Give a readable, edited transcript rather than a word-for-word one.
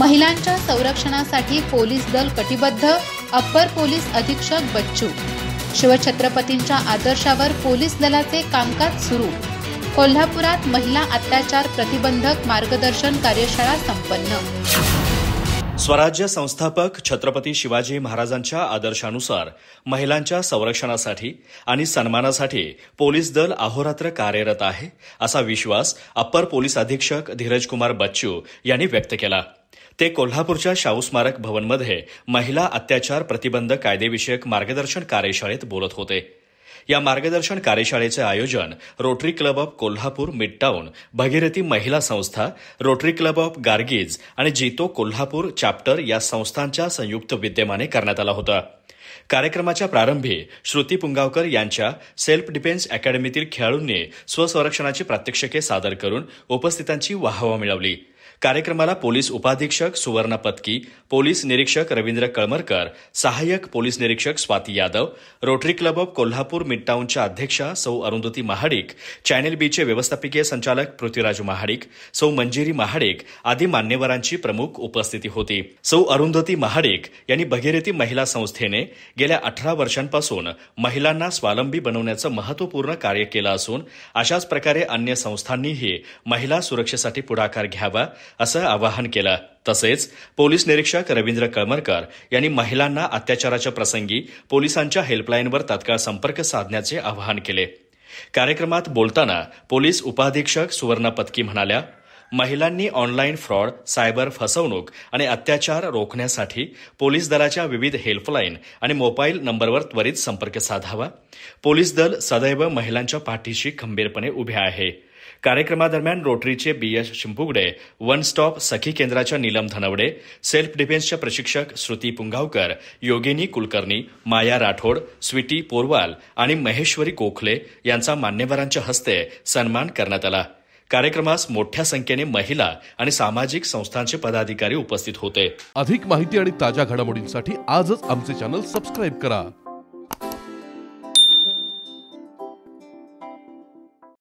महिलांच्या संरक्षणासाठी पोलीस दल कटिबद्ध, अप्पर पोलीस अधीक्षक बच्चू. शिवछत्रपतींच्या आदर्शावर पोलीस दलाचे कामकाज सुरू. कोल्हापुरात महिला अत्याचार प्रतिबंधक मार्गदर्शन कार्यशाळा संपन्न. स्वराज्य संस्थापक छत्रपती शिवाजी महाराजांच्या आदर्शानुसार महिलांच्या संरक्षणासाठी आणि सन्मानासाठी पोलीस दल अहोरात्र कार्यरत आहे, असा विश्वास अप्पर पोलीस अधीक्षक धीरजकुमार बच्चू यांनी व्यक्त केला. ते कोल्हापूरच्या शाहू स्मारक भवनमध्ये महिला अत्याचार प्रतिबंध कायदेविषयक मार्गदर्शन कार्यशाळेत बोलत होते. या मार्गदर्शन कार्यशाळेचे आयोजन rotary club of Kolhapur मिडटाऊन, Bhagirathi महिला संस्था, रोटरी क्लब ऑफ गार्गीज आणि जीतो कोल्हापूर चॅप्टर या संस्थांच्या संयुक्त विद्यमाने करण्यात आला होता. कार्यक्रमाच्या प्रारंभी श्रुती पुंगावकर यांच्या सेल्फ डिफेन्स अकॅडमीतील खेळाडूंनी स्वसंरक्षणाची प्रात्यक्षिके सादर करून उपस्थितांची वाहवा मिळवली. कार्यक्रमाला पोलीस उपाधीक्षक सुवर्णा पत्की, पोलीस निरीक्षक रवींद्र कळमरकर, सहाय्यक पोलीस निरीक्षक Swati Yadav, Rotary club of Kolhapur मिडटाऊनच्या अध्यक्षा सौ अरुंधती महाडिक, चॅनेल बीचे व्यवस्थापकीय संचालक पृथ्वीराज महाडिक, सौ मंजिरी महाडिक आदी मान्यवरांची प्रमुख उपस्थिती होती. सौ अरुंधती महाडिक यांनी भगीरथी महिला संस्थेने गेल्या 18 वर्षांपासून महिलांना स्वावलंबी बनवण्याचं महत्वपूर्ण कार्य केलं असून अशाच प्रकारे अन्य संस्थांनीही महिला सुरक्षेसाठी पुढाकार घ्यावा असं आवाहन केलं. तसेच पोलीस निरीक्षक रवींद्र कळमरकर यांनी महिलांना अत्याचाराच्या प्रसंगी पोलिसांच्या हेल्पलाईनवर तात्काळ संपर्क साधण्याचे आवाहन केले. कार्यक्रमात बोलताना पोलीस उपाधीक्षक सुवर्णा पत्की म्हणाल्या, महिलांनी ऑनलाईन फ्रॉड, सायबर फसवणूक आणि अत्याचार रोखण्यासाठी पोलीस दलाच्या विविध हेल्पलाईन आणि मोबाईल नंबरवर त्वरित संपर्क साधावा. पोलीस दल सदैव महिलांच्या पाठीशी खंबीरपणे उभे आहे. कार्यक्रमादरम्यान रोटरीचे BS शिंपुगडे, वन स्टॉप सखी केंद्राच्या नीलम धनवडे, सेल्फ डिफेन्सच्या प्रशिक्षक श्रुती पुंगावकर, योगिनी कुलकर्णी, माया राठोड, स्वीटी पोरवाल आणि महेश्वरी कोखले यांचा मान्यवरांच्या हस्ते सन्मान करण्यात आला. कार्यक्रमास मोठ्या संख्येने महिला आणि सामाजिक संस्थांचे पदाधिकारी उपस्थित होते. अधिक माहिती आणि ताज्या घडामोडींसाठी आजच आमचे चॅनल सबस्क्राईब करा.